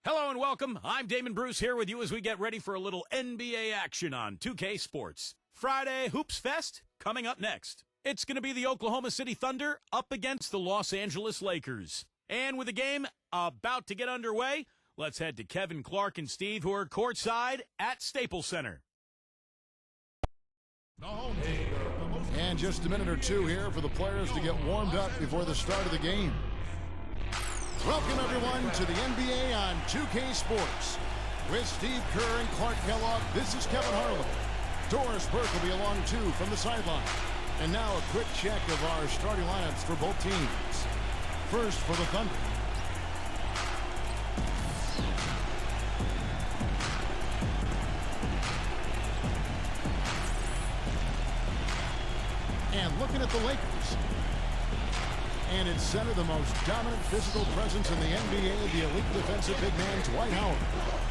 Hello and welcome. I'm Damon Bruce here with you as we get ready for a little NBA action on 2K Sports. Friday Hoops Fest coming up next. It's going to be the Oklahoma City Thunder up against the Los Angeles Lakers. And with the game about to get underway, let's head to Kevin, Clark, and Steve, who are courtside at Staples Center. And just a minute or two here for the players to get warmed up before the start of the game. Welcome, everyone, to the NBA on 2K Sports. With Steve Kerr and Clark Kellogg, this is Kevin Harlan. Doris Burke will be along, too, from the sideline. And now a quick check of our starting lineups for both teams. First for the Thunder. And looking at the Lakers. And in center, the most dominant physical presence in the NBA, the elite defensive big man, Dwight Howard.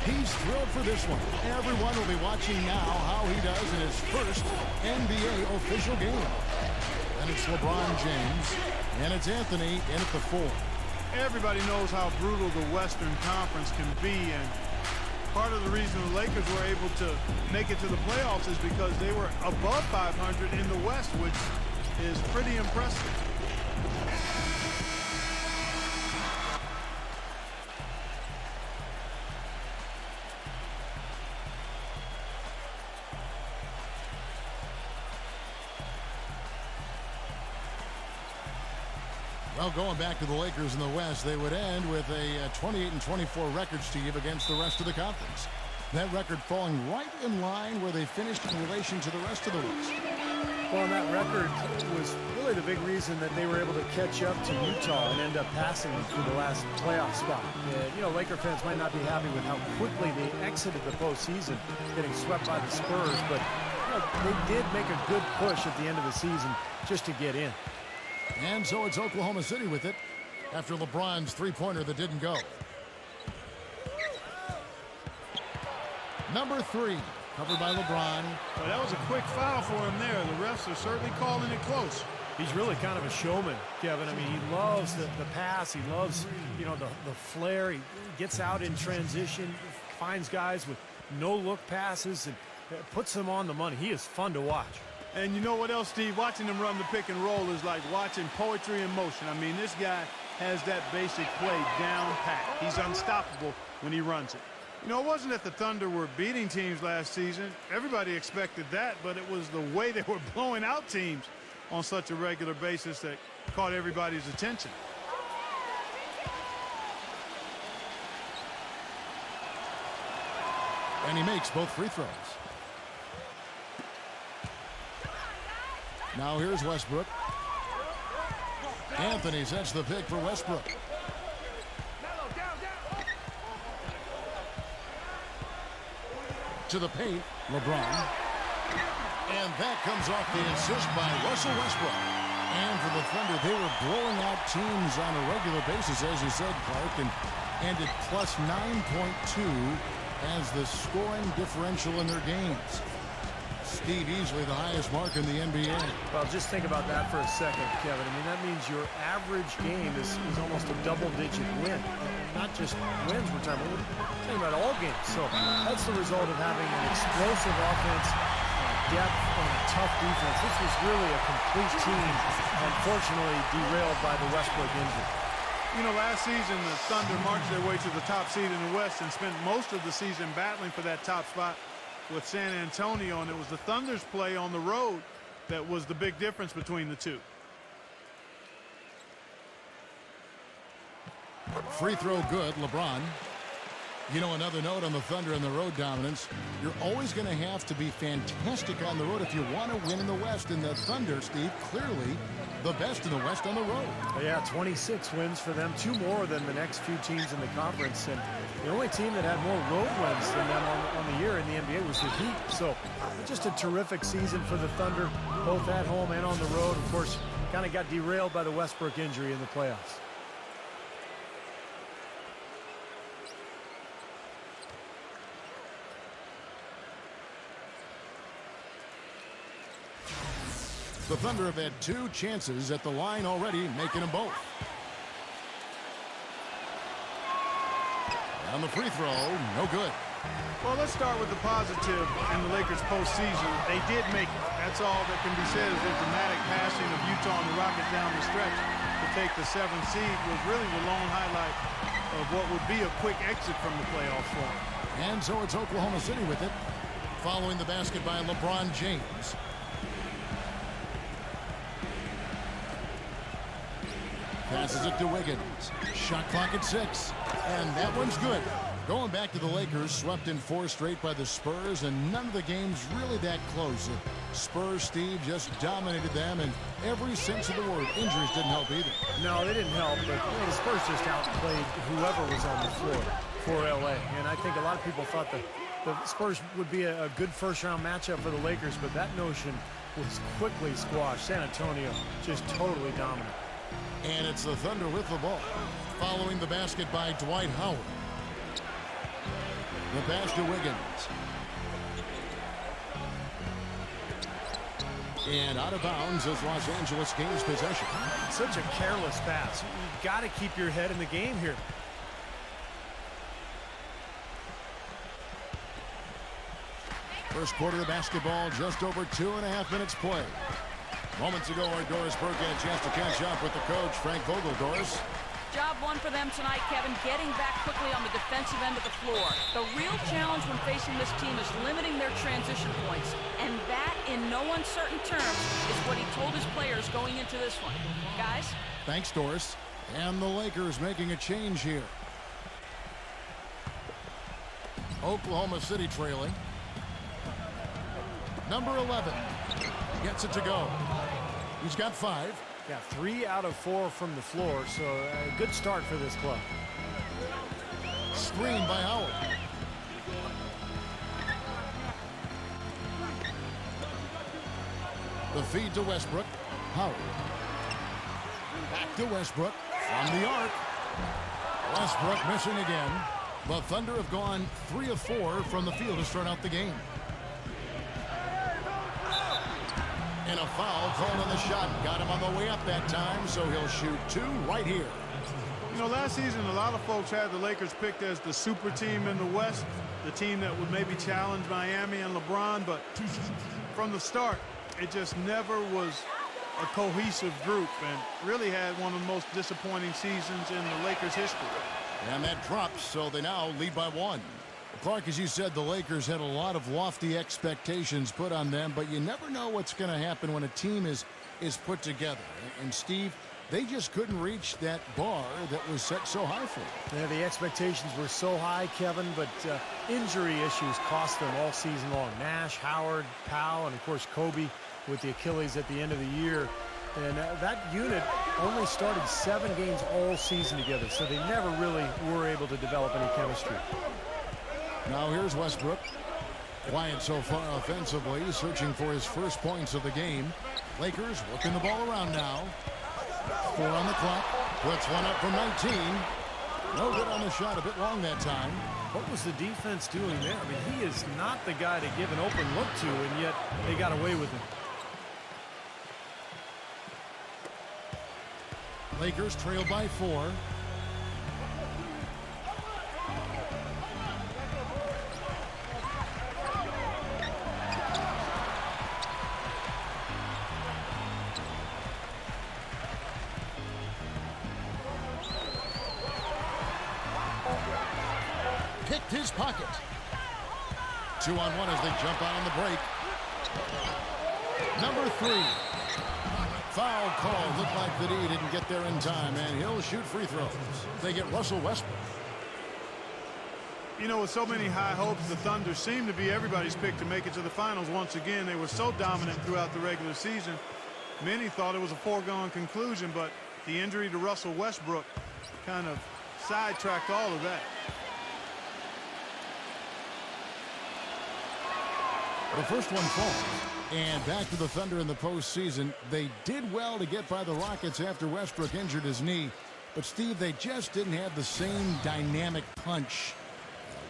He's thrilled for this one. Everyone will be watching now how he does in his first NBA official game. And it's LeBron James, and it's Anthony in at the 4. Everybody knows how brutal the Western Conference can be, and part of the reason the Lakers were able to make it to the playoffs is because they were above 500 in the West, which is pretty impressive. Well, going back to the Lakers in the West, they would end with a 28-24 record, Steve, against the rest of the conference. That record falling right in line where they finished in relation to the rest of the West. Well, that record was really the big reason that they were able to catch up to Utah and end up passing them through the last playoff spot. You know, Laker fans might not be happy with how quickly they exited the postseason, getting swept by the Spurs, but you know, they did make a good push at the end of the season just to get in. And so it's Oklahoma City with it after LeBron's three-pointer that didn't go. Number 3, covered by LeBron. Well, that was a quick foul for him there. The refs are certainly calling it close. He's really kind of a showman, Kevin. I mean, he loves the pass. He loves, you know, the flair. He gets out in transition, finds guys with no-look passes, and puts them on the money. He is fun to watch. And you know what else, Steve? Watching him run the pick and roll is like watching poetry in motion. I mean, this guy has that basic play down pat. He's unstoppable when he runs it. You know, it wasn't that the Thunder were beating teams last season. Everybody expected that, but it was the way they were blowing out teams on such a regular basis that caught everybody's attention. And he makes both free throws. Now here's Westbrook. Anthony sets the pick for Westbrook. To the paint, LeBron. And that comes off the assist by Russell Westbrook. And for the Thunder, they were blowing out teams on a regular basis, as you said, Clark, and ended plus 9.2 as the scoring differential in their games. Steve, easily the highest mark in the NBA. Well, just think about that for a second, Kevin. I mean, that means your average game is almost a double-digit win. Not just wins we're talking about all games. So that's the result of having an explosive offense, depth, and a tough defense. This was really a complete team, unfortunately derailed by the Westbrook injury. You know, last season, the Thunder marched their way to the top seed in the West and spent most of the season battling for that top spot with San Antonio, and it was the Thunder's play on the road that was the big difference between the two. Free throw good, LeBron. You know, another note on the Thunder and the road dominance, you're always going to have to be fantastic on the road if you want to win in the West. And the Thunder, Steve, clearly the best in the West on the road. Yeah, 26 wins for them, 2 more than the next few teams in the conference. And the only team that had more road wins than them on the year in the NBA was the Heat. So just a terrific season for the Thunder, both at home and on the road. Of course, kind of got derailed by the Westbrook injury in the playoffs. The Thunder have had 2 chances at the line already, making them both. And the free throw, no good. Well, let's start with the positive in the Lakers postseason. They did make it. That's all that can be said. Is the dramatic passing of Utah and the Rockets down the stretch to take the 7th seed was really the lone highlight of what would be a quick exit from the playoff form. And so it's Oklahoma City with it, following the basket by LeBron James. Passes it to Wiggins. Shot clock at 6. And that one's good. Going back to the Lakers, swept in 4 straight by the Spurs, and none of the games really that close. The Spurs, Steve, just dominated them in every sense of the word. Injuries didn't help either. No, they didn't help, but the Spurs just outplayed whoever was on the floor for LA. And I think a lot of people thought that the Spurs would be a good first-round matchup for the Lakers, but that notion was quickly squashed. San Antonio just totally dominant. And it's the Thunder with the ball, following the basket by Dwight Howard. The pass to Wiggins. And out of bounds as Los Angeles gains possession. Such a careless pass. You've got to keep your head in the game here. First quarter of basketball, just over 2.5 minutes play. Moments ago, our Doris Burke had a chance to catch up with the coach, Frank Vogel. Doris. Job one for them tonight, Kevin, getting back quickly on the defensive end of the floor. The real challenge when facing this team is limiting their transition points, and that, in no uncertain terms, is what he told his players going into this one. Guys? Thanks, Doris. And the Lakers making a change here. Oklahoma City trailing. Number 11 gets it to go. He's got 5. Yeah, 3 out of 4 from the floor, so a good start for this club. Screen by Howard. The feed to Westbrook. Howard. Back to Westbrook from the arc. Westbrook missing again. The Thunder have gone 3 of 4 from the field to start out the game. And a foul called on the shot. Got him on the way up that time, so he'll shoot 2 right here. You know, last season, a lot of folks had the Lakers picked as the super team in the West, the team that would maybe challenge Miami and LeBron, but from the start, it just never was a cohesive group and really had one of the most disappointing seasons in the Lakers' history. And that drops, so they now lead by 1. Clark, as you said, the Lakers had a lot of lofty expectations put on them, but you never know what's going to happen when a team is put together. And, Steve, they just couldn't reach that bar that was set so high for them. Yeah, the expectations were so high, Kevin, but injury issues cost them all season long. Nash, Howard, Powell, and, of course, Kobe with the Achilles at the end of the year. And that unit only started 7 games all season together, so they never really were able to develop any chemistry. Now here's Westbrook. Quiet so far offensively, searching for his first points of the game. Lakers working the ball around now. 4 on the clock. Puts one up from 19. No good on the shot, a bit long that time. What was the defense doing there? I mean, he is not the guy to give an open look to, and yet they got away with him. Lakers trail by 4. Picked his pocket. 2 on 1 as they jump out on the break. Number 3. Foul call. Looked like that he didn't get there in time, and he'll shoot free throws. They get Russell Westbrook. You know, with so many high hopes, the Thunder seem to be everybody's pick to make it to the finals once again. They were so dominant throughout the regular season. Many thought it was a foregone conclusion, but the injury to Russell Westbrook kind of sidetracked all of that. The first one falls. And back to the Thunder in the postseason. They did well to get by the Rockets after Westbrook injured his knee. But, Steve, they just didn't have the same dynamic punch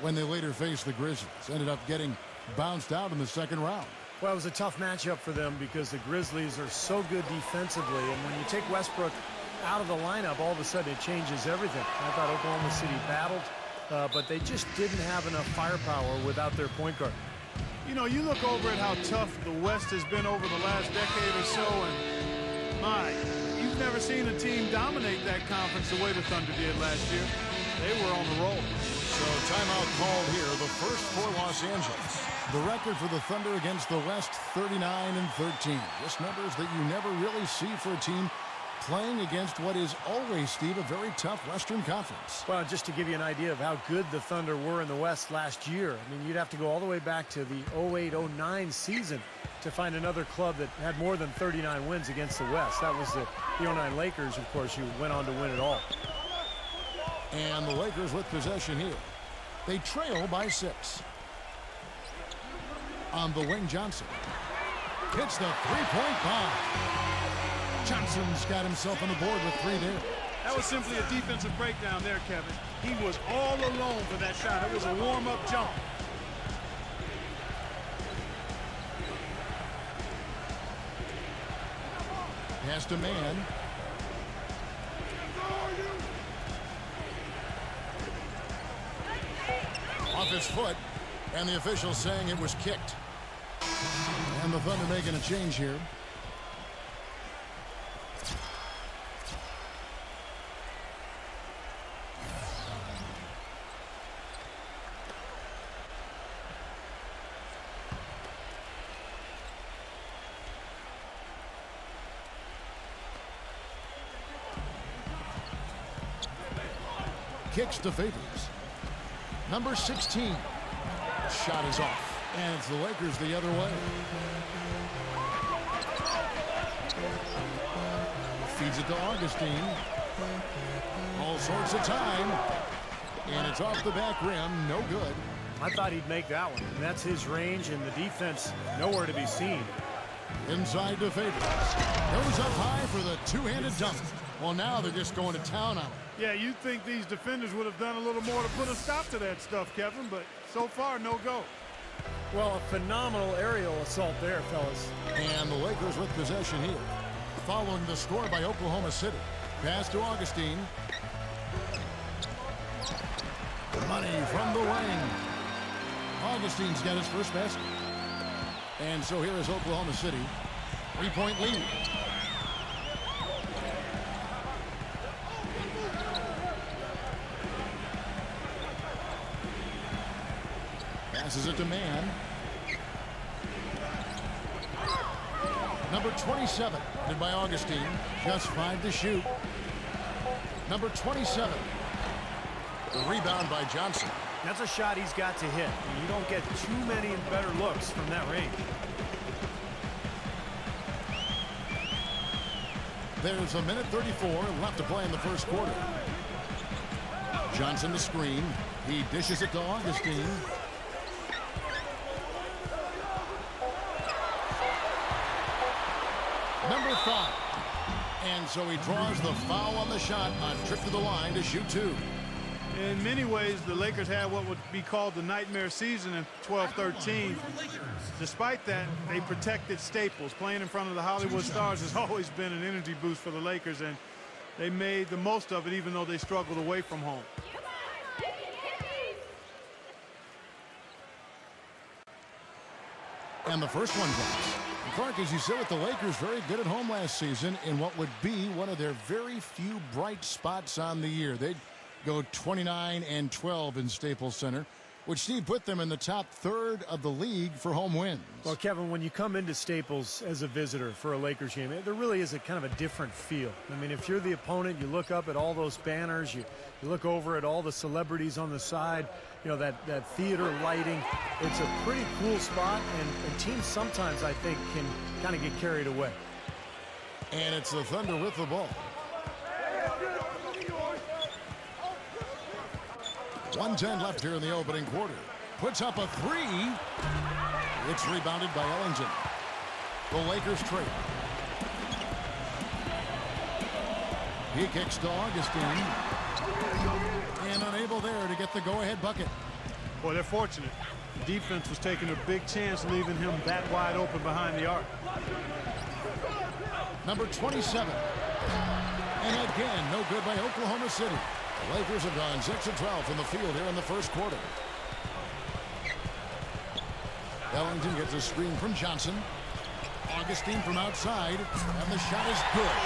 when they later faced the Grizzlies. Ended up getting bounced out in the second round. Well, it was a tough matchup for them because the Grizzlies are so good defensively. And when you take Westbrook out of the lineup, all of a sudden it changes everything. I thought Oklahoma City battled but they just didn't have enough firepower without their point guard. You know, you look over at how tough the West has been over the last decade or so, and my, you've never seen a team dominate that conference the way the Thunder did last year. They were on the roll. So timeout called here, the first for Los Angeles. The record for the Thunder against the West, 39-13. Just numbers that you never really see for a team playing against what is always, Steve, a very tough Western Conference. Well, just to give you an idea of how good the Thunder were in the West last year, I mean, you'd have to go all the way back to the 08-09 season to find another club that had more than 39 wins against the West. That was the 09 Lakers, of course, who went on to win it all. And the Lakers with possession here. They trail by 6. On the wing, Johnson hits the three-point bomb. Johnson's got himself on the board with 3 there. That was simply a defensive breakdown there, Kevin. He was all alone for that shot. It was a warm-up jump. Pass to man. Off his foot, and the official saying it was kicked. And the Thunder making a change here. Kicks to Favors. Number 16. Shot is off. And it's the Lakers the other way. Feeds it to Augustine. All sorts of time. And it's off the back rim. No good. I thought he'd make that one. And that's his range, and the defense nowhere to be seen. Inside to Favors. Goes up high for the two-handed dunk. Well, now they're just going to town on him. Yeah, you'd think these defenders would have done a little more to put a stop to that stuff, Kevin, but so far, no go. Well, a phenomenal aerial assault there, fellas. And the Lakers with possession here. Following the score by Oklahoma City. Pass to Augustine. Money from the wing. Augustine's got his first basket. And so here is Oklahoma City. 3-point lead. Passes it to man. Number 27, led by Augustine. Just 5 to shoot. Number 27. The rebound by Johnson. That's a shot he's got to hit. You don't get too many better looks from that range. There's a minute 34 left to play in the first quarter. Johnson the screen. He dishes it to Augustine. Number 5. And so he draws the foul on the shot on trip to the line to shoot 2. In many ways, the Lakers had what would be called the nightmare season in 12-13. Despite that, they protected staples. Playing in front of the Hollywood Stars has always been an energy boost for the Lakers, and they made the most of it even though they struggled away from home. And the first one drops. Clark, as you said, with the Lakers very good at home last season in what would be one of their very few bright spots on the year. They'd go 29-12 in Staples Center, which, Steve, put them in the top third of the league for home wins. Well, Kevin, when you come into Staples as a visitor for a Lakers game, there really is a kind of a different feel. I mean, if you're the opponent, you look up at all those banners, you look over at all the celebrities on the side, you know, that theater lighting. It's a pretty cool spot, and teams sometimes, I think, can kind of get carried away. And it's the Thunder with the ball. 1:10 left here in the opening quarter. Puts up a 3. It's rebounded by Ellington. The Lakers trade. He kicks to Augustine. And unable there to get the go-ahead bucket. Boy, they're fortunate. The defense was taking a big chance leaving him that wide open behind the arc. Number 27. And again, no good by Oklahoma City. The Lakers have gone 6 of 12 from the field here in the first quarter. Ellington gets a screen from Johnson. Augustine from outside, and the shot is good.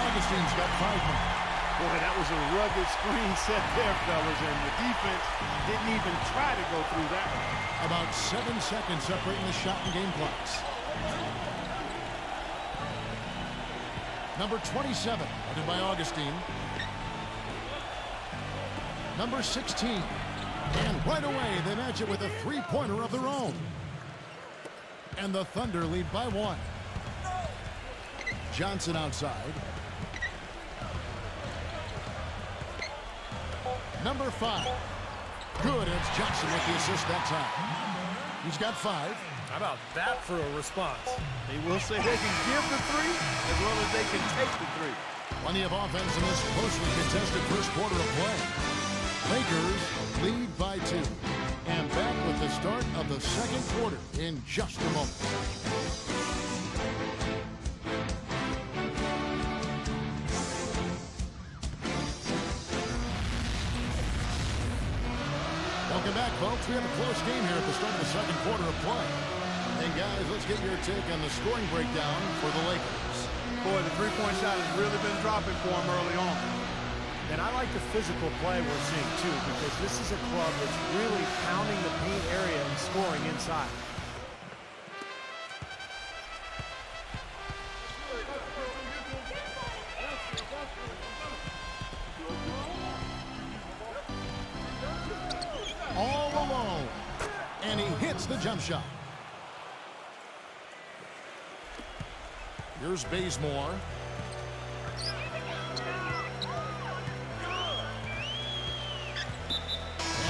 Augustine's got 5 points. Boy, that was a rugged screen set there, fellas, and the defense didn't even try to go through that one. About 7 seconds separating the shot and game clocks. Number 27, headed by Augustine. Number 16. And right away, they match it with a three-pointer of their own. And the Thunder lead by 1. Johnson outside. Number 5. Good, and it's Johnson with the assist that time. He's got 5. How about that for a response? They will say they can give the three as well as they can take the three. Plenty of offense in this closely contested first quarter of play. Lakers lead by 2. And back with the start of the second quarter in just a moment. Welcome back, folks. We have a close game here at the start of the second quarter of play. And guys, let's get your take on the scoring breakdown for the Lakers. Boy, the three-point shot has really been dropping for them early on. And I like the physical play we're seeing, too, because this is a club that's really pounding the paint area and scoring inside. All alone. And he hits the jump shot. Here's Bazemore.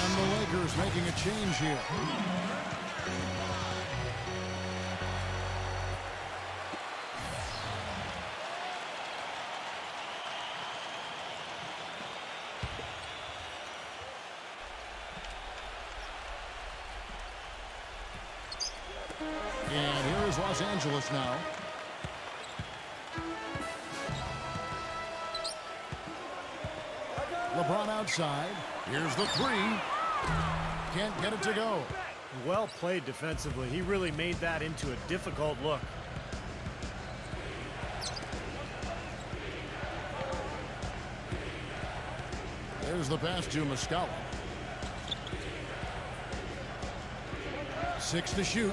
And the Lakers making a change here. And here is Los Angeles now. LeBron outside. Here's the 3. Can't get it to go. Well played defensively. He really made that into a difficult look. There's the pass to Muscala. 6 to shoot.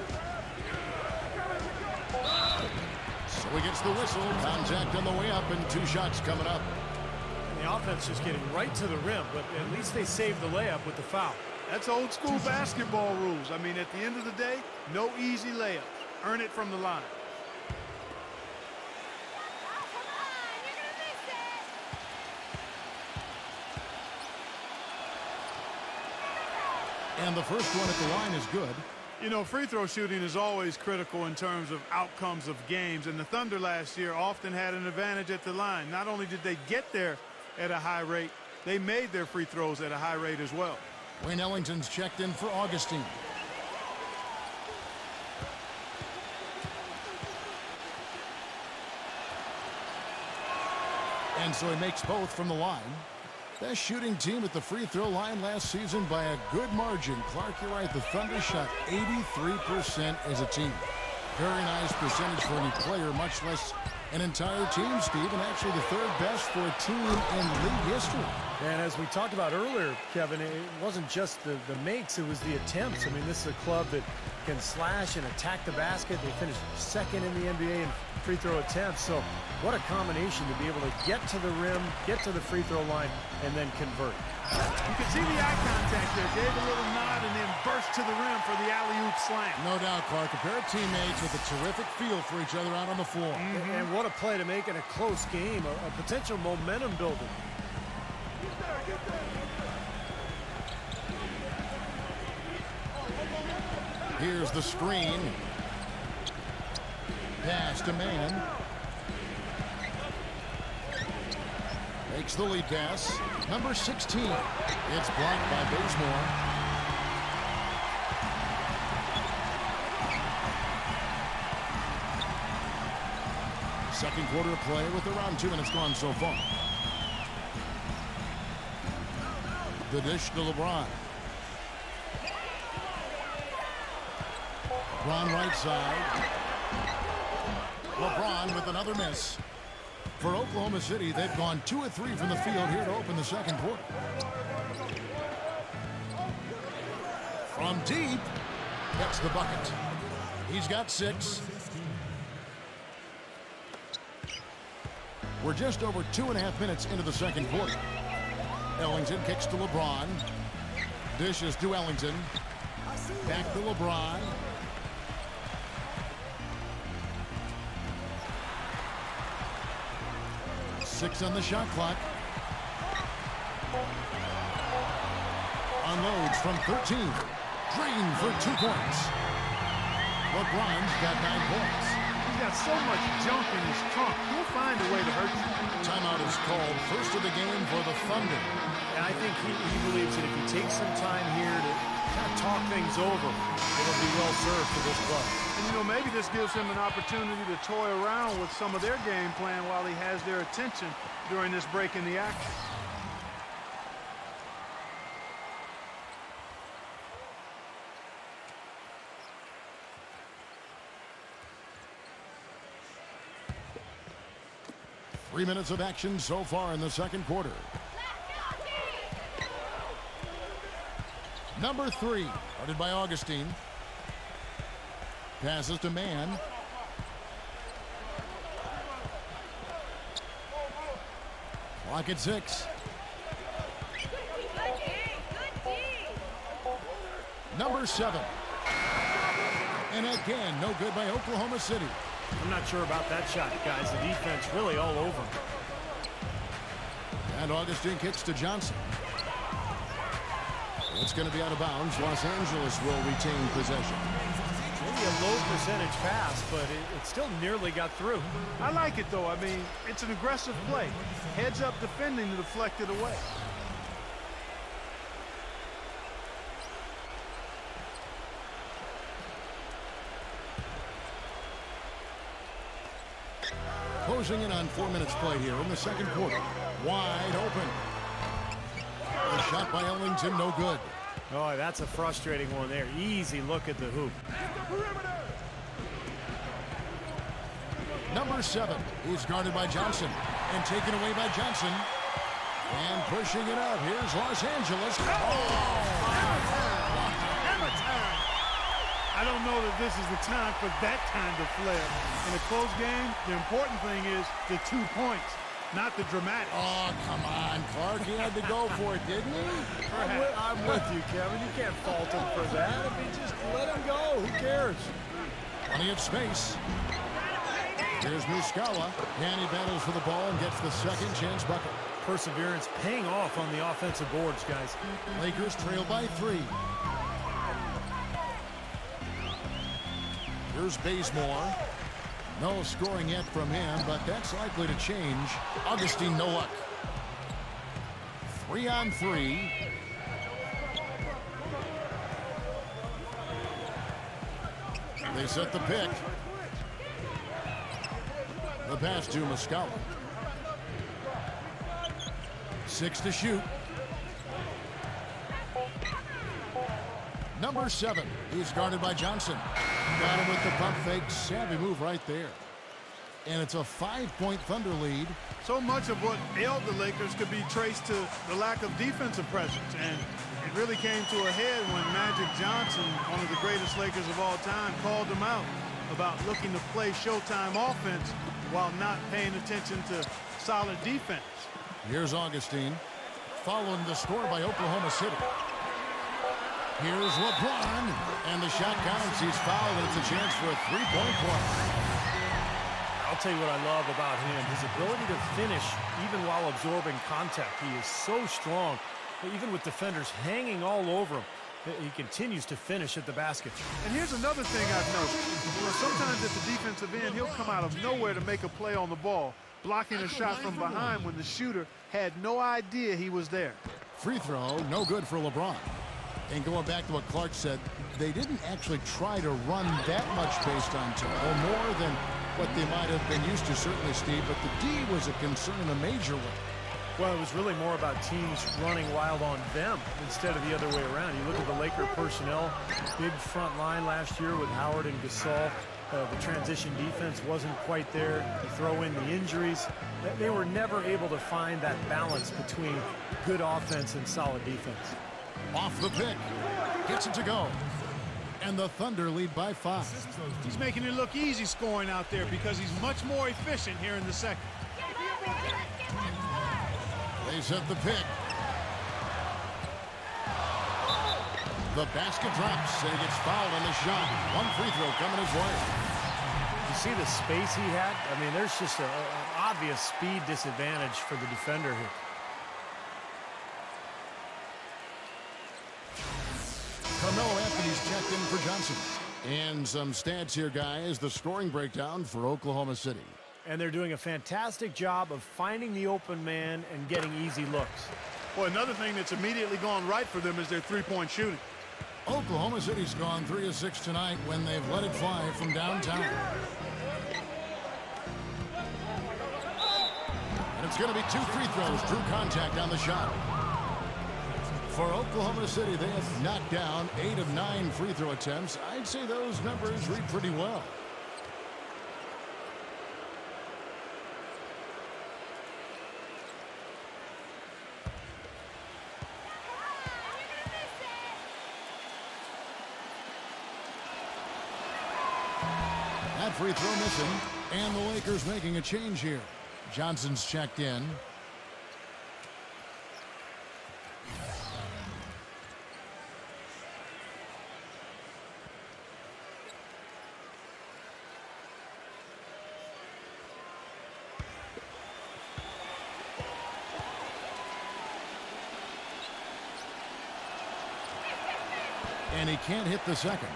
So he gets the whistle. Contact on the way up and 2 shots coming up. And the offense just getting right to the rim, but at least they saved the layup with the foul. That's old school basketball rules. I mean, at the end of the day, no easy layups. Earn it from the line. And the first one at the line is good. You know, free throw shooting is always critical in terms of outcomes of games, and the Thunder last year often had an advantage at the line. Not only did they get there at a high rate, they made their free throws at a high rate as well. Wayne Ellington's checked in for Augustine. And so he makes both from the line. Best shooting team at the free throw line last season by a good margin. Clark, you're right. The Thunder shot 83% as a team. Very nice percentage for any player, much less an entire team, Steve, and actually the 3rd best for a team in league history. And as we talked about earlier, Kevin, it wasn't just the makes, it was the attempts. I mean, this is a club that can slash and attack the basket. They finished 2nd in the NBA in free throw attempts. So what a combination to be able to get to the rim, get to the free throw line, and then convert. You can see the eye contact there. Gave a little nod and then burst to the rim for the alley-oop slam. No doubt, Clark. A pair of teammates with a terrific feel for each other out on the floor. And what a play to make in a close game, a potential momentum builder. Here's the screen. Pass to Mann. Makes the lead pass. Number 16. It's blocked by Bazemore. Second quarter of play with around 2 minutes gone so far. The dish to LeBron. LeBron right side. LeBron with another miss. For Oklahoma City, they've gone 2 of 3 from the field here to open the second quarter. From deep, gets the bucket. He's got 6. We're just over 2.5 minutes into the second quarter. Ellington kicks to LeBron. Dishes to Ellington. Back to LeBron. Six on the shot clock. Unloads from 13. Green for 2 points. LeBron's got 9 points. He's got so much junk in his trunk. He'll find a way to hurt you. Timeout is called. First of the game for the Thunder. And I think he believes that if he takes some time here to kind of talk things over, it'll be well served for this club. And, you know, maybe this gives him an opportunity to toy around with some of their game plan while he has their attention during this break in the action. Three minutes of action so far in the second quarter. Number 3, guarded by Augustine. Passes to Mann. Clock at 6. Number 7. And again, no good by Oklahoma City. I'm not sure about that shot, guys. The defense really all over him. And Augustine kicks to Johnson. It's going to be out of bounds. Los Angeles will retain possession. Maybe a low percentage pass, but it still nearly got through. I like it, though. I mean, it's an aggressive play. Heads up defending to deflect it away. Closing in on 4 minutes played here in the second quarter. Wide open. The shot by Ellington, no good. Oh, that's a frustrating one there. Easy look at the hoop. Number 7, he's guarded by Johnson. And taken away by Johnson. And pushing it up. Here's Los Angeles. Hammer time! I don't know that this is the time for that kind of flair. In a close game, the important thing is the 2 points, not the dramatic. Oh, come on, Clark. He had to go for it, didn't he? I'm with you, Kevin. You can't fault him for that. I mean, just let him go. Who cares? Plenty of space. Here's Muscala. And he battles for the ball and gets the second chance bucket. Perseverance paying off on the offensive boards, guys. Lakers trail by 3. Here's Bazemore. No scoring yet from him, but that's likely to change. Augustine, no luck. 3 on 3. They set the pick. The pass to Muscala. 6 to shoot. Number 7, he's guarded by Johnson. Got him with the pump fake. Savvy move right there. And it's a 5-point Thunder lead. So much of what ailed the Lakers could be traced to the lack of defensive presence. And it really came to a head when Magic Johnson, one of the greatest Lakers of all time, called him out about looking to play Showtime offense while not paying attention to solid defense. Here's Augustine. Following the score by Oklahoma City. Here's LeBron, and the shot counts. He's fouled, and it's a chance for a 3-point play. I'll tell you what I love about him, his ability to finish even while absorbing contact. He is so strong, even with defenders hanging all over him. He continues to finish at the basket. And here's another thing I've noticed. You know, sometimes at the defensive end, he'll come out of nowhere to make a play on the ball, blocking a shot from behind when the shooter had no idea he was there. Free throw, no good for LeBron. And going back to what Clark said, they didn't actually try to run that much based on tempo, more than what they might have been used to, certainly, Steve, but the D was a concern in a major way. Well, it was really more about teams running wild on them instead of the other way around. You look at the Laker personnel, big front line last year with Howard and Gasol. The transition defense wasn't quite there. You throw in the injuries. They were never able to find that balance between good offense and solid defense. Off the pick. Gets it to go. And the Thunder lead by 5. He's making it look easy scoring out there because he's much more efficient here in the second. They set the pick. The basket drops, and he gets fouled on the shot. One free throw coming his way. You see the space he had? I mean, there's just an obvious speed disadvantage for the defender here. Carmelo Anthony's checked in for Johnson. And some stats here, guys. The scoring breakdown for Oklahoma City. And they're doing a fantastic job of finding the open man and getting easy looks. Well, another thing that's immediately gone right for them is their three-point shooting. Oklahoma City's gone 3 of 6 tonight when they've let it fly from downtown. And it's going to be 2 free throws. Drew contact on the shot. For Oklahoma City, they have knocked down 8 of 9 free throw attempts. I'd say those numbers read pretty well. That free throw missing, and the Lakers making a change here. Johnson's checked in. And he can't hit the second.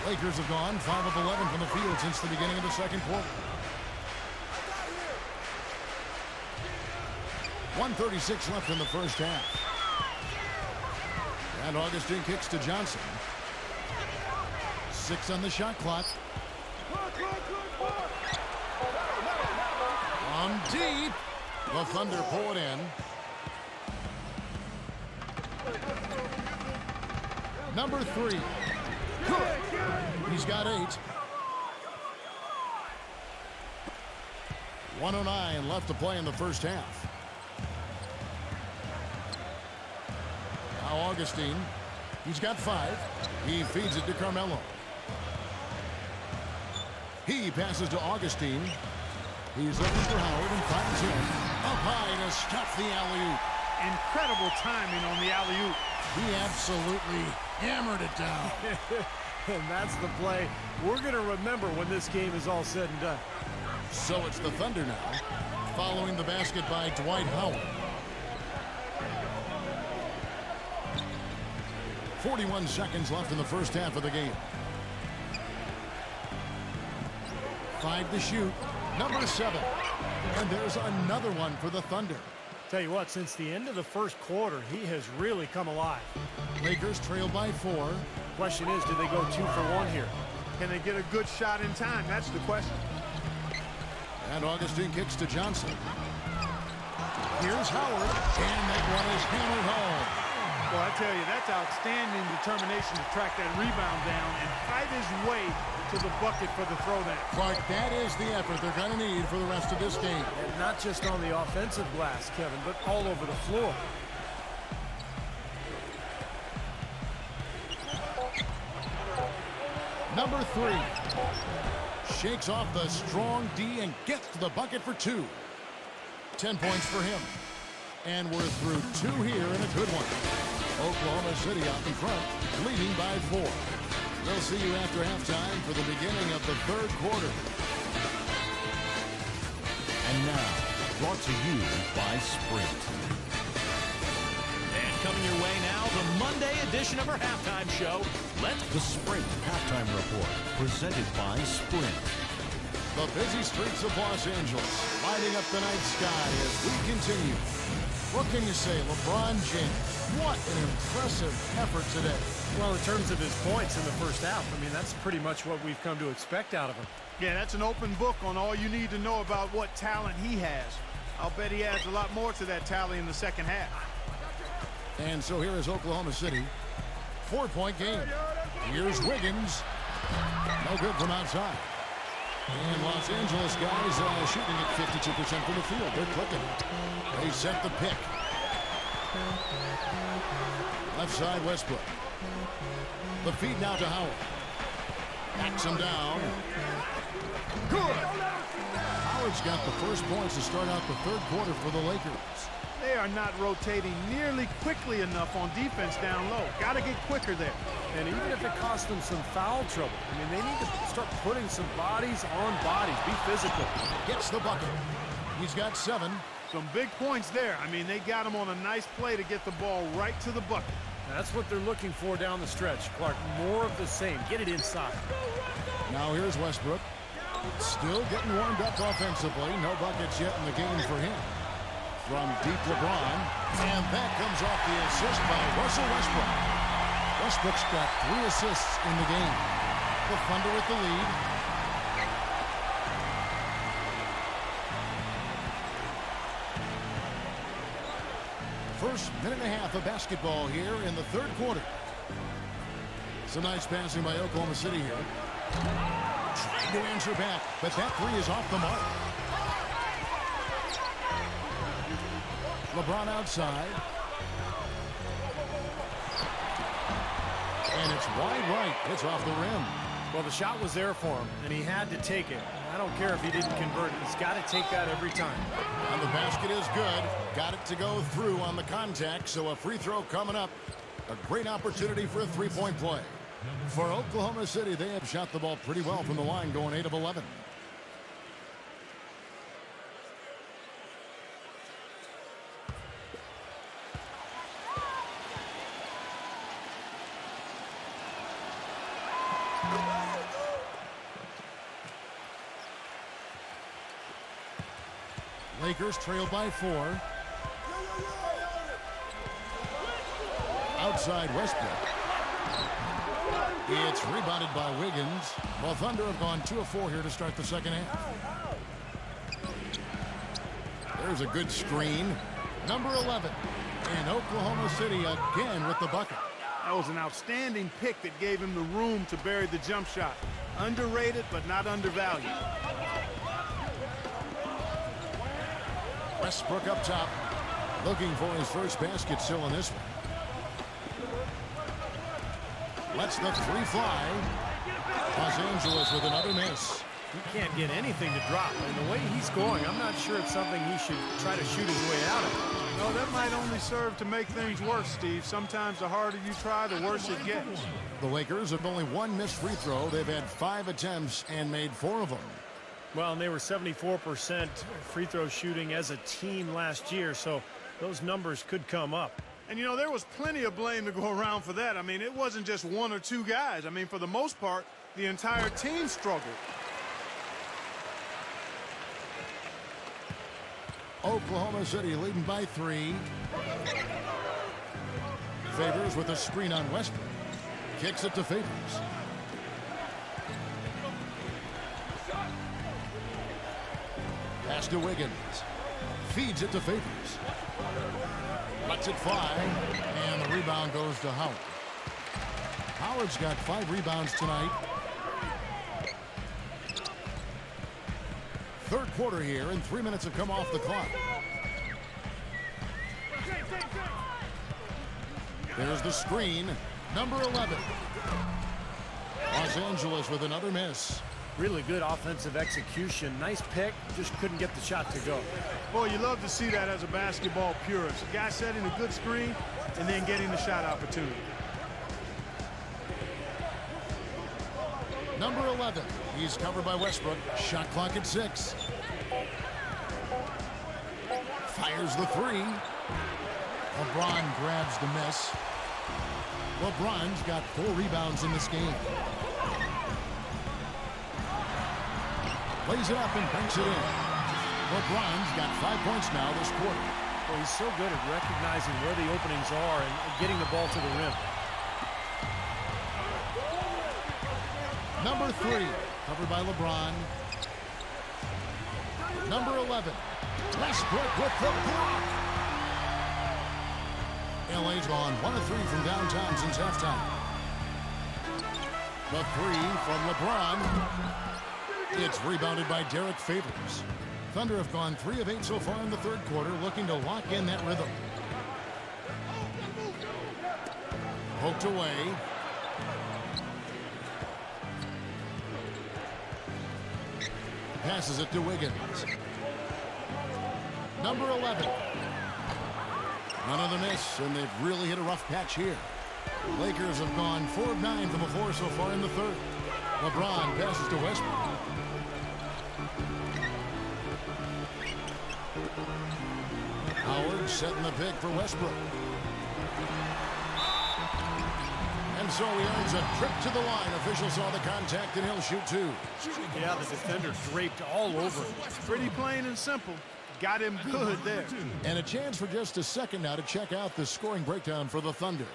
Lakers have gone 5 of 11 from the field since the beginning of the second quarter. 1:36 left in the first half. And Augustine kicks to Johnson. 6 on the shot clock. From deep. The Thunder pull it in. Number 3. Good. He's got 8. 1:09 left to play in the first half. Now Augustine. He's got 5. He feeds it to Carmelo. He passes to Augustine. He's looking for Howard and finds him. Up high to stuff the alley-oop. Incredible timing on the alley-oop. He absolutely hammered it down. And that's the play we're going to remember when this game is all said and done. So it's the Thunder now, following the basket by Dwight Howard. 41 seconds left in the first half of the game. 5 to shoot. Number 7. And there's another one for the Thunder. Tell you what, since the end of the first quarter, he has really come alive. Lakers trail by 4. Question is, do they go 2 for 1 here? Can they get a good shot in time? That's the question. And Augustine kicks to Johnson. Here's Howard. And that one is hammered home. Well, I tell you, that's outstanding determination to track that rebound down and fight his way to the bucket for the throwdown. Clark, that is the effort they're going to need for the rest of this game. And not just on the offensive glass, Kevin, but all over the floor. Number 3 shakes off the strong D and gets to the bucket for 2. 10 points for him. And we're through 2 here and a good one. Oklahoma City out in front, leading by 4. We'll see you after halftime for the beginning of the third quarter. And now, brought to you by Sprint. And coming your way now, the Monday edition of our halftime show. The Sprint Halftime Report, presented by Sprint. The busy streets of Los Angeles, lighting up the night sky as we continue. What can you say, LeBron James? What an impressive effort today. Well, in terms of his points in the first half, I mean, that's pretty much what we've come to expect out of him. Yeah, that's an open book on all you need to know about what talent he has. I'll bet he adds a lot more to that tally in the second half. And so here is Oklahoma City. 4-point game. Here's Wiggins. No good from outside. And Los Angeles guys shooting at 52% from the field. They're clicking. They set the pick. Left side, Westbrook. The feed now to Howard. Backs him down. Good. Howard's got the first points to start out the third quarter for the Lakers. They are not rotating nearly quickly enough on defense down low. Got to get quicker there. And even if it costs them some foul trouble, I mean, they need to start putting some bodies on bodies. Be physical. Gets the bucket. He's got 7. Some big points there. I mean, they got him on a nice play to get the ball right to the bucket. That's what they're looking for down the stretch, Clark. More of the same. Get it inside. Now here's Westbrook. Still getting warmed up offensively. No buckets yet in the game for him. From deep LeBron. And that comes off the assist by Russell Westbrook. Westbrook's got 3 assists in the game. The Thunder with the lead. First minute and a half of basketball here in the third quarter. Some nice passing by Oklahoma City here. Trying to answer back, but that 3 is off the mark. LeBron outside. And it's wide right. It's off the rim. Well, the shot was there for him, and he had to take it. I don't care if he didn't convert it. He's got to take that every time. And the basket is good. Got it to go through on the contact, so a free throw coming up. A great opportunity for a three-point play. For Oklahoma City, they have shot the ball pretty well from the line, going 8 of 11. Lakers trail by 4. Outside Westbrook. It's rebounded by Wiggins. Well, Thunder have gone 2 of 4 here to start the second half. There's a good screen. Number 11. And Oklahoma City again with the bucket. That was an outstanding pick that gave him the room to bury the jump shot. Underrated, but not undervalued. Westbrook up top, looking for his first basket still in this one. Lets the 3 fly. Los Angeles with another miss. He can't get anything to drop. And the way he's going, I'm not sure it's something he should try to shoot his way out of. No, that might only serve to make things worse, Steve. Sometimes the harder you try, the worse it gets. The Lakers have only 1 missed free throw. They've had 5 attempts and made 4 of them. Well, and they were 74% free throw shooting as a team last year, so those numbers could come up. And, you know, there was plenty of blame to go around for that. I mean, it wasn't just 1 or 2 guys. I mean, for the most part, the entire team struggled. Oklahoma City leading by 3. Favors with a screen on Westbrook. Kicks it to Favors. Pass to Wiggins. Feeds it to Favors. Lets it fly. And the rebound goes to Howard. Howard's got 5 rebounds tonight. Third quarter here, and 3 minutes have come off the clock. There's the screen. Number 11. Los Angeles with another miss. Really good offensive execution. Nice pick, just couldn't get the shot to go. Boy, you love to see that as a basketball purist. A guy setting a good screen and then getting the shot opportunity. Number 11. He's covered by Westbrook. Shot clock at 6. Fires the 3. LeBron grabs the miss. LeBron's got 4 rebounds in this game. Lays it up and banks it in. LeBron's got 5 points now this quarter. Well, he's so good at recognizing where the openings are and getting the ball to the rim. Number 3, covered by LeBron. Number 11, Westbrook with the block. LA's gone 1 of 3 from downtown since halftime. The three from LeBron. It's rebounded by Derek Favors. Thunder have gone 3 of 8 so far in the third quarter, looking to lock in that rhythm. Poked away. Passes it to Wiggins. Number 11. Another miss, and they've really hit a rough patch here. Lakers have gone 4 of 9 from the floor so far in the third. LeBron passes to Westbrook. Howard setting the pick for Westbrook. And so he earns a trip to the line. Officials saw the contact, and he'll shoot 2. Yeah, the defender draped all over him. Pretty plain and simple. Got him good there. And a chance for just a second now to check out the scoring breakdown for the Thunder.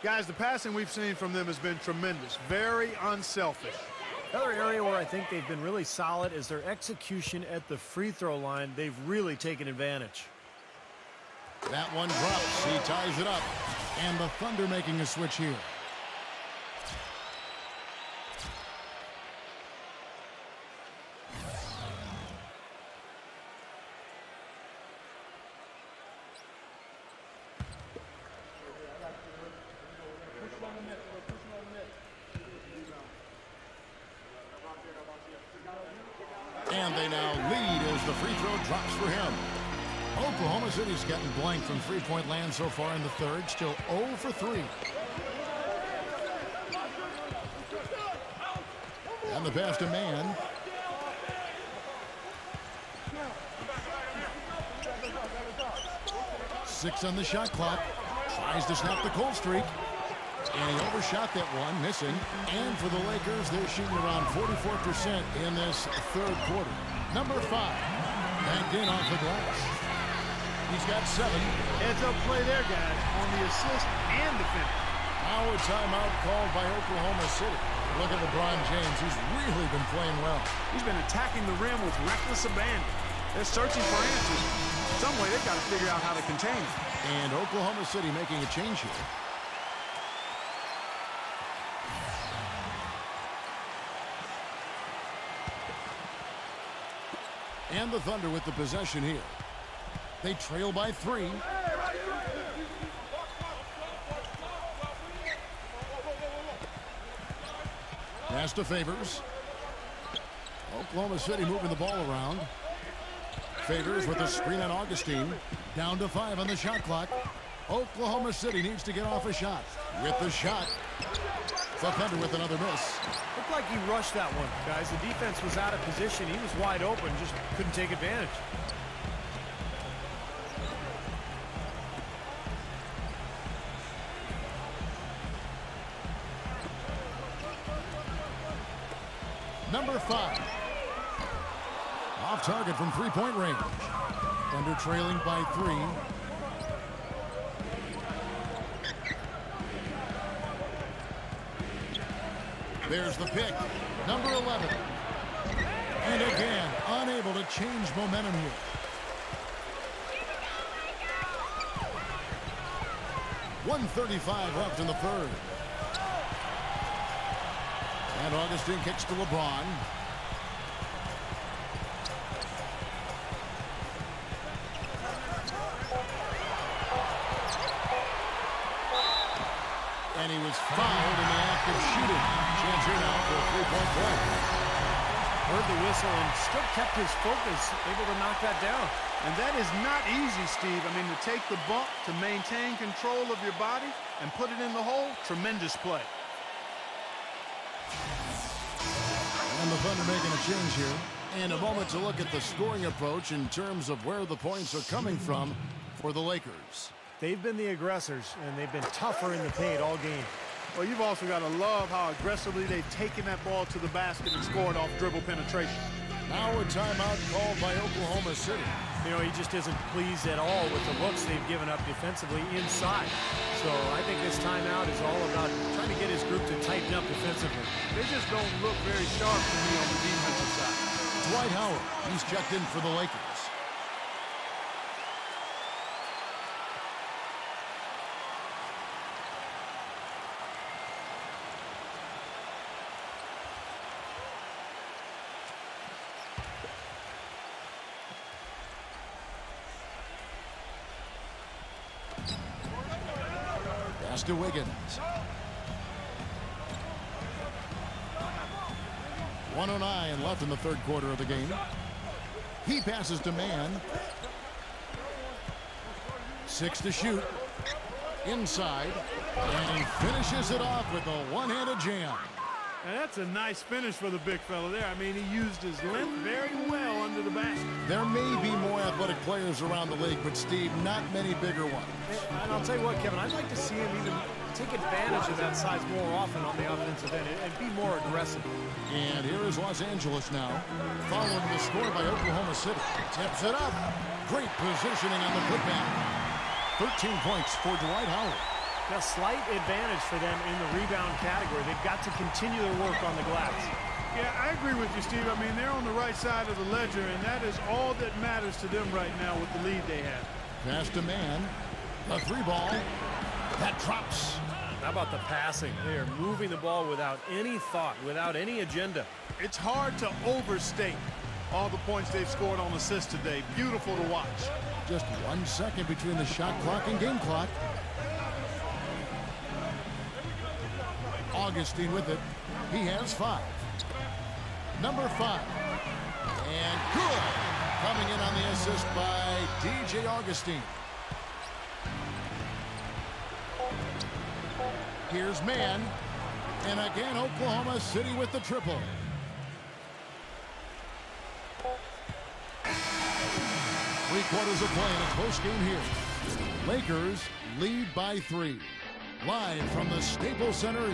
Guys, the passing we've seen from them has been tremendous. Very unselfish. Another area where I think they've been really solid is their execution at the free throw line. They've really taken advantage. That one drops. He ties it up. And the Thunder making a switch here. And they now lead as the free throw drops for him. Oklahoma City's gotten blank from three-point land so far in the third. Still 0 for 3. And the pass to Man. Six on the shot clock. Tries to snap the cold streak. And he overshot that one, missing. And for the Lakers, they're shooting around 44% in this third quarter. Number 5, banked in off the glass. He's got 7. Heads-up play there, guys, on the assist and the finish. Now a timeout called by Oklahoma City. Look at LeBron James. He's really been playing well. He's been attacking the rim with reckless abandon. They're searching for answers. Some way they've got to figure out how to contain it. And Oklahoma City making a change here. And the Thunder with the possession here. They trail by 3. Pass to Favors. Oklahoma City moving the ball around. Favors with a screen on Augustine. Down to 5 on the shot clock. Oklahoma City needs to get off a shot. With the shot. The Thunder with another miss. Looked like he rushed that one, guys. The defense was out of position. He was wide open, just couldn't take advantage. Number 5. Off target from three-point range. Thunder trailing by 3. There's the pick. Number 11. And again, unable to change momentum here. .135 left in the third. And Augustine kicks to LeBron. And he was fouled in the act of shooting. Chance here now for a three-point play. Heard the whistle and still kept his focus, able to knock that down. And that is not easy, Steve. I mean, to take the bump, to maintain control of your body, and put it in the hole, tremendous play. And the Thunder making a change here. And a moment to look at the scoring approach in terms of where the points are coming from for the Lakers. They've been the aggressors, and they've been tougher in the paint all game. Well, you've also got to love how aggressively they've taken that ball to the basket and scored off dribble penetration. Now a timeout called by Oklahoma City. You know, he just isn't pleased at all with the looks they've given up defensively inside. So I think this timeout is all about trying to get his group to tighten up defensively. They just don't look very sharp to me on the defensive side. Dwight Howard, he's checked in for the Lakers. Pass to Wiggins. 1:09 left in the third quarter of the game. He passes to Man. 6 to shoot. Inside. And he finishes it off with a one-handed jam. Now that's a nice finish for the big fella there. I mean, he used his length very well under the basket. There may be more athletic players around the league, but Steve, not many bigger ones. And I'll tell you what, Kevin, I'd like to see him even take advantage of that size more often on the offensive end and be more aggressive. And here is Los Angeles now, following the score by Oklahoma City. Tips it up. Great positioning on the putback. 13 points for Dwight Howard. A slight advantage for them in the rebound category. They've got to continue their work on the glass. Yeah, I agree with you, Steve. I mean, they're on the right side of the ledger, and that is all that matters to them right now with the lead they have. Pass to Man. A three ball. That drops. How about the passing? They are moving the ball without any thought, without any agenda. It's hard to overstate all the points they've scored on assists today. Beautiful to watch. Just 1 second between the shot clock and game clock. Augustine with it. He has 5. Number 5. And good. Coming in on the assist by DJ Augustine. Here's Man. And again, Oklahoma City with the triple. Three-quarters of play in a close game here. Lakers lead by 3. Live from the Staples Center.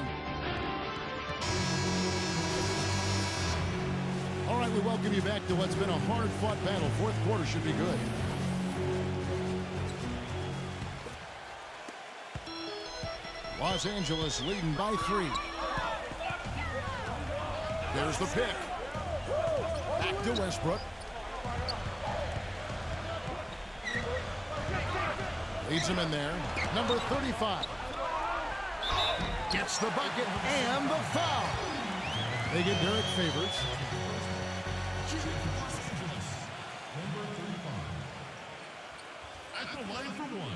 All right, we welcome you back to what's been a hard-fought battle. Fourth quarter should be good. Los Angeles leading by 3. There's the pick. Back to Westbrook. Leads him in there. Number 35. Gets the bucket and the foul. They get Derek Favors. At the line for 1.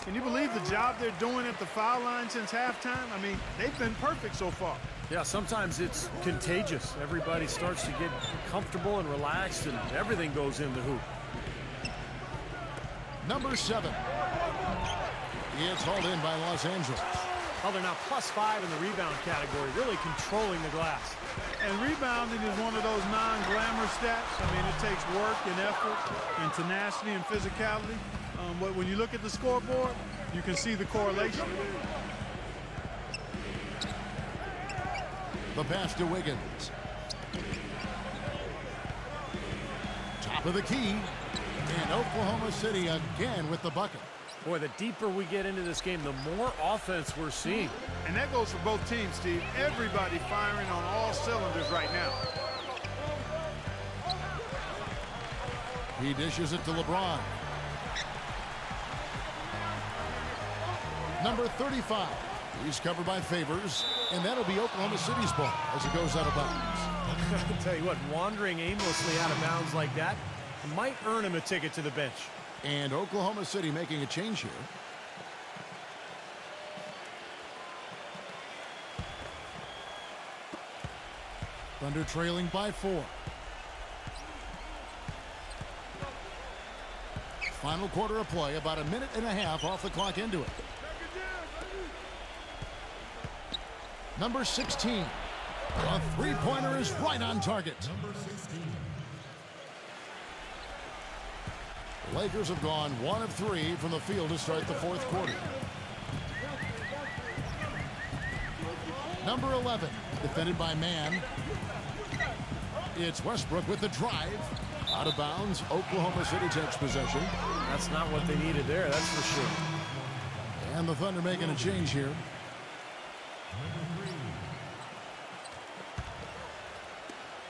Can you believe the job they're doing at the foul line since halftime? I mean, they've been perfect so far. Yeah, sometimes it's contagious. Everybody starts to get comfortable and relaxed, and everything goes in the hoop. Number 7. It's hauled in by Los Angeles. Well, they're now +5 in the rebound category, really controlling the glass. And rebounding is one of those non-glamour stats. I mean, it takes work and effort and tenacity and physicality. But when you look at the scoreboard, you can see the correlation. The pass to Wiggins. Top of the key. And Oklahoma City again with the bucket. Boy, the deeper we get into this game, the more offense we're seeing. And that goes for both teams, Steve. Everybody firing on all cylinders right now. He dishes it to LeBron. Number 35. He's covered by Favors, and that'll be Oklahoma City's ball as it goes out of bounds. I'll tell you what, wandering aimlessly out of bounds like that might earn him a ticket to the bench. And Oklahoma City making a change here. Thunder trailing by 4. Final quarter of play, about a minute and a half off the clock into it. Number 16. A three-pointer is right on target. Number 16. The Lakers have gone 1 of 3 from the field to start the fourth quarter. Number 11. Defended by Man. It's Westbrook with the drive. Out of bounds. Oklahoma City takes possession. That's not what they needed there, that's for sure. And the Thunder making a change here.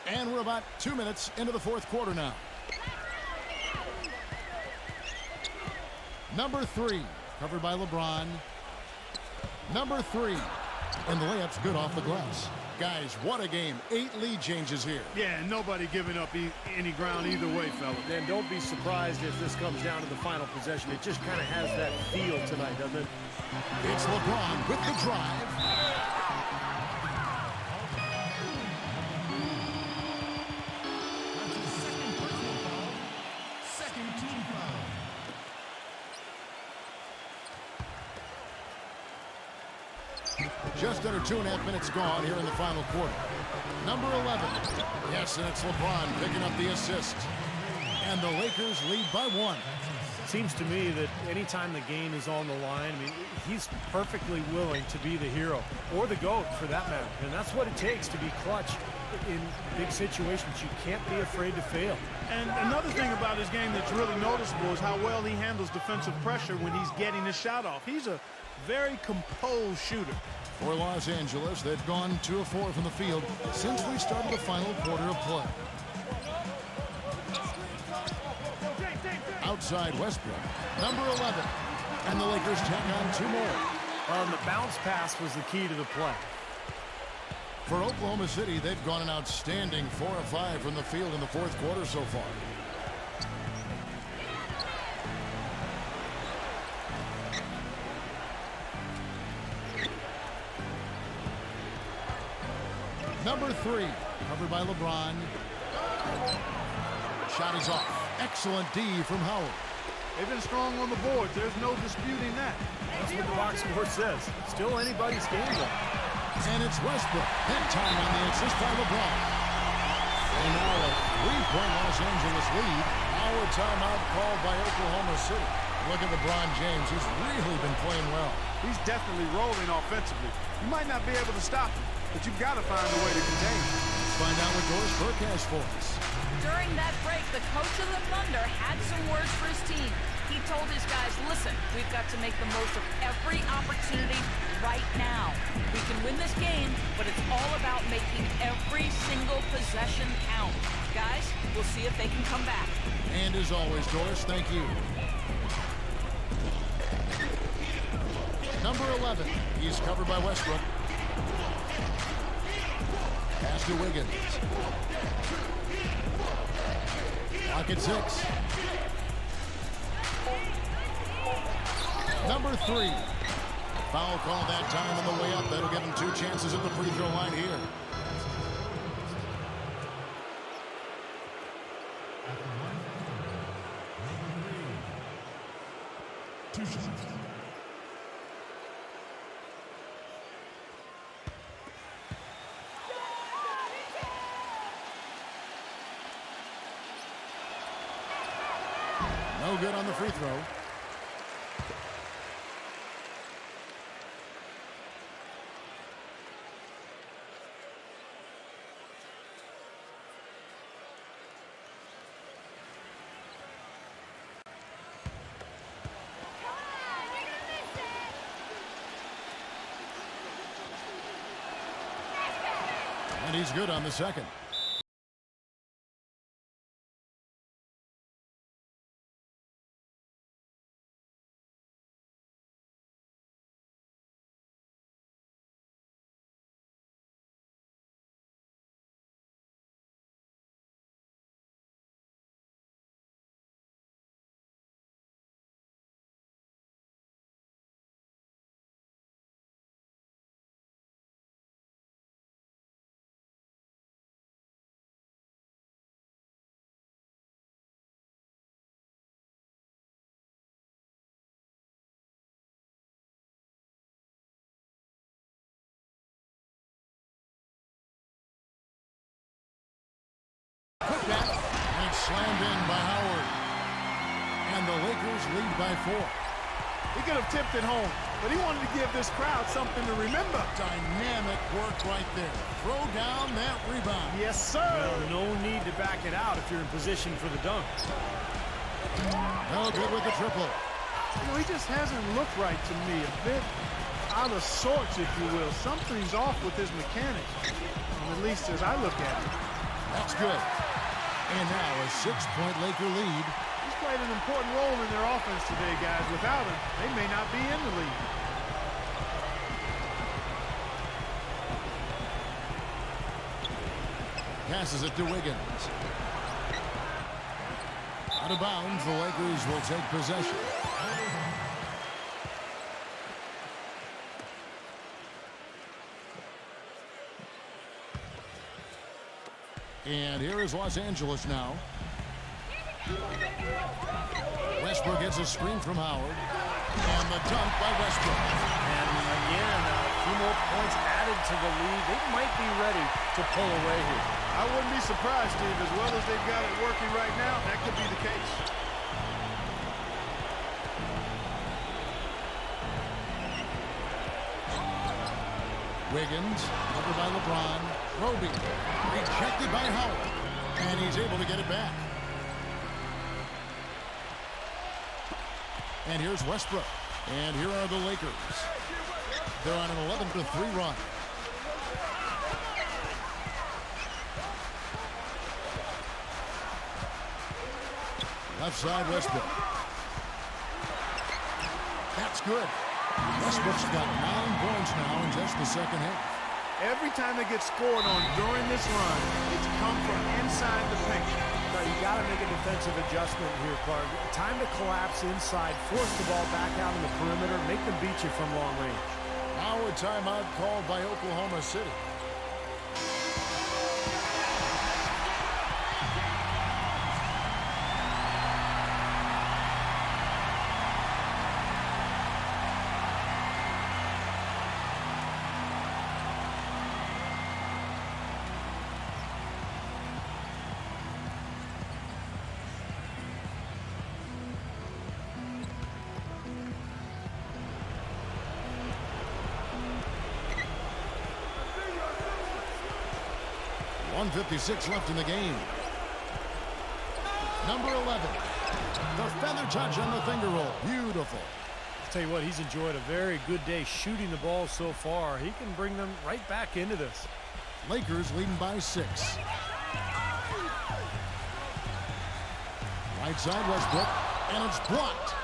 And we're about 2 minutes into the fourth quarter now. Number 3, covered by LeBron. Number 3, And the layup's good off the glass. Guys, what a game. 8 lead changes here. Yeah, and nobody giving up any ground either way, fella. Then don't be surprised if this comes down to the final possession. It just kind of has that feel tonight, doesn't it? It's LeBron with the drive. Just under 2.5 minutes gone here in the final quarter. Number 11. Yes, and it's LeBron picking up the assist. And the Lakers lead by 1. Seems to me that anytime the game is on the line, I mean, he's perfectly willing to be the hero, or the GOAT for that matter. And that's what it takes to be clutch in big situations. You can't be afraid to fail. And another thing about his game that's really noticeable is how well he handles defensive pressure when he's getting his shot off. He's a very composed shooter. For Los Angeles, they've gone 2 of 4 from the field since we started the final quarter of play. Outside Westbrook, number 11. And the Lakers tack on 2 more. The bounce pass was the key to the play. For Oklahoma City, they've gone an outstanding 4 of 5 from the field in the 4th quarter so far. Number 3, covered by LeBron. Shot is off. Excellent D from Howard. They've been strong on the board. There's no disputing that. That's what the box score says. Still anybody's game, though. And it's Westbrook. That time on the assist by LeBron. And now a 3-point Los Angeles lead. Now a timeout called by Oklahoma City. Look at LeBron James. He's really been playing well. He's definitely rolling offensively. You might not be able to stop him, but you've got to find a way to contain him. Let's find out what Doris Burke has for us. During that break, the coach of the Thunder had some words for his team. He told his guys, listen, we've got to make the most of every opportunity right now. We can win this game, but it's all about making every single possession count. Guys, we'll see if they can come back. And as always, Doris, thank you. Number 11, he's covered by Westbrook. Pass to Wiggins. Clock at 6. Number 3. Foul call that time on the way up. That'll give him 2 chances at the free throw line here. No good on the free throw. And he's good on the second. Put back, and it's slammed in by Howard. And the Lakers lead by 4. He could have tipped it home, but he wanted to give this crowd something to remember. Dynamic work right there. Throw down that rebound. Yes, sir. Well, no need to back it out if you're in position for the dunk. No good with the triple. You know, he just hasn't looked right to me. A bit out of sorts, if you will. Something's off with his mechanics, at least as I look at it. That's good. And now a 6-point Laker lead. He's played an important role in their offense today, guys. Without him, they may not be in the lead. passes it to Wiggins. Out of bounds, the Lakers will take possession. And here is Los Angeles now. Westbrook gets a screen from Howard. And the dunk by Westbrook. And again, a few more points added to the lead. They might be ready to pull away here. I wouldn't be surprised, Steve. As well as they've got it working right now, that could be the case. Wiggins, covered by LeBron. Roby, rejected by Howard. And he's able to get it back. And here's Westbrook. And here are the Lakers. They're on an 11-3 run. Left side, Westbrook. That's good. Westbrook's got 9 points now in just the second half. Every time they get scored on during this run, it's come from inside the paint. You got to make a defensive adjustment here, Clark. Time to collapse inside, force the ball back out in the perimeter, make them beat you from long range. Now a timeout called by Oklahoma City. .156 left in the game. Number 11. The feather touch on the finger roll. Beautiful. I'll tell you what, he's enjoyed a very good day shooting the ball so far. He can bring them right back into this. Lakers leading by 6. Right side, Westbrook. And it's blocked.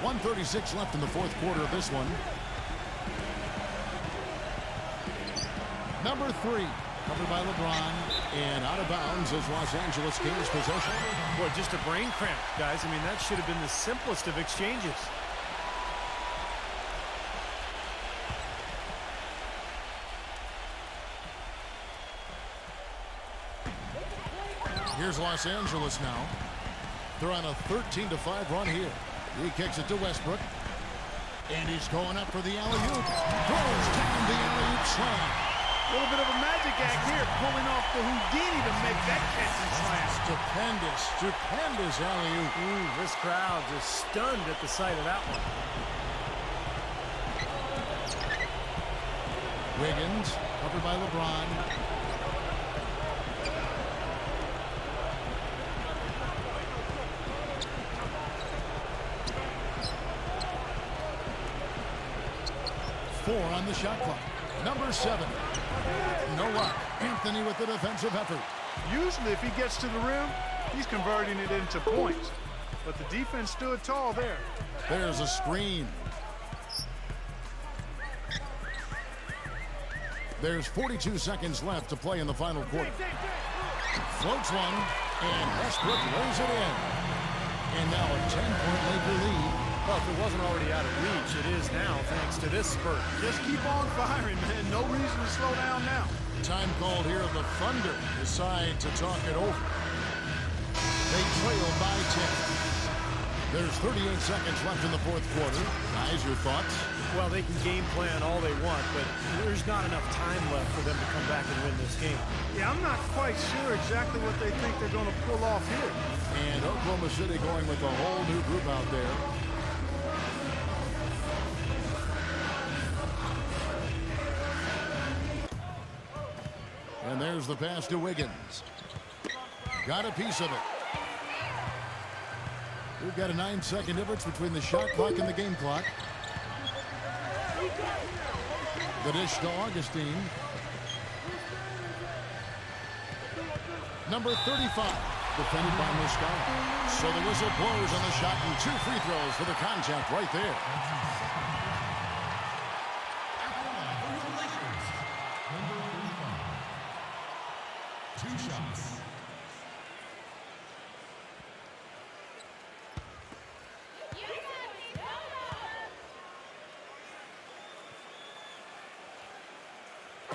.136 left in the fourth quarter of this one. Number 3, covered by LeBron, and out of bounds as Los Angeles gains possession. Boy, just a brain cramp, guys. I mean, that should have been the simplest of exchanges. Here's Los Angeles now. They're on a 13-5 run here. He kicks it to Westbrook. And he's going up for the alley-oop. Throws down the alley-oop slam. A little bit of a magic act here, pulling off the Houdini to make that catch and slam. Stupendous, stupendous alley-oop. This crowd just stunned at the sight of that one. Wiggins, covered by LeBron. Four on the shot clock. Number 7. No luck. Anthony with the defensive effort. Usually if he gets to the rim, he's converting it into points. But the defense stood tall there. There's a screen. There's 42 seconds left to play in the final quarter. Floats one, and Westbrook lays it in. And now a 10-point Laker lead. Well, if it wasn't already out of reach, it is now, thanks to this spurt. Just keep on firing, man. No reason to slow down now. Time called here. The Thunder decide to talk it over. They trail by 10. There's 38 seconds left in the fourth quarter. Guys, your thoughts? Well, they can game plan all they want, but there's not enough time left for them to come back and win this game. Yeah, I'm not quite sure exactly what they think they're going to pull off here. And Oklahoma City going with a whole new group out there. And there's the pass to Wiggins. Got a piece of it. We've got a 9-second difference between the shot clock and the game clock. The dish to Augustine. Number 35. defended by Muscala. So the whistle blows on the shot, and 2 free throws for the contact right there.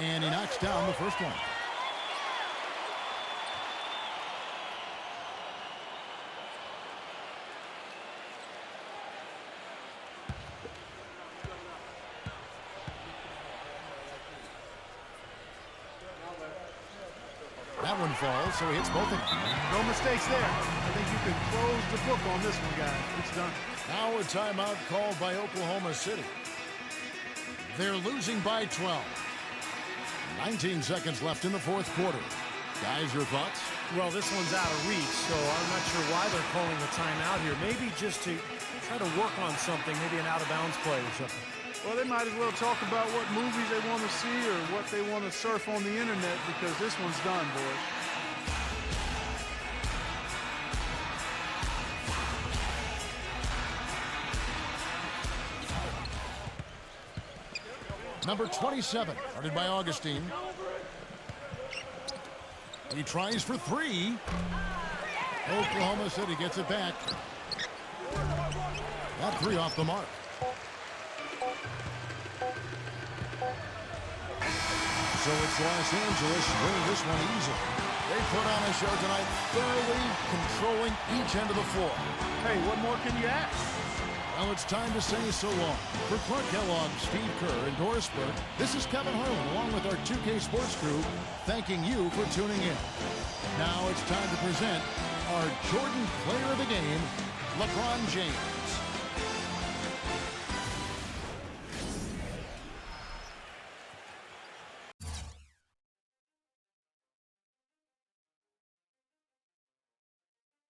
And he knocks down the first one. That one falls, so he hits both of them. No mistakes there. I think you can close the book on this one, guys. It's done. Now a timeout called by Oklahoma City. They're losing by 12. 19 seconds left in the fourth quarter. Guys, your thoughts? Well, this one's out of reach, so I'm not sure why they're calling a timeout here. Maybe just to try to work on something, maybe an out-of-bounds play or something. Well, they might as well talk about what movies they want to see or what they want to surf on the internet, because this one's done, boys. Number 27, guarded by Augustine. He tries for 3. Oklahoma City gets it back. That 3 off the mark. So it's Los Angeles winning this one easily. They put on a show tonight, thoroughly controlling each end of the floor. Hey, what more can you ask? Well, it's time to say so long. For Clark Kellogg, Steve Kerr, and Doris Burke, this is Kevin Harlan, along with our 2K Sports crew, thanking you for tuning in. Now it's time to present our Jordan Player of the Game, LeBron James.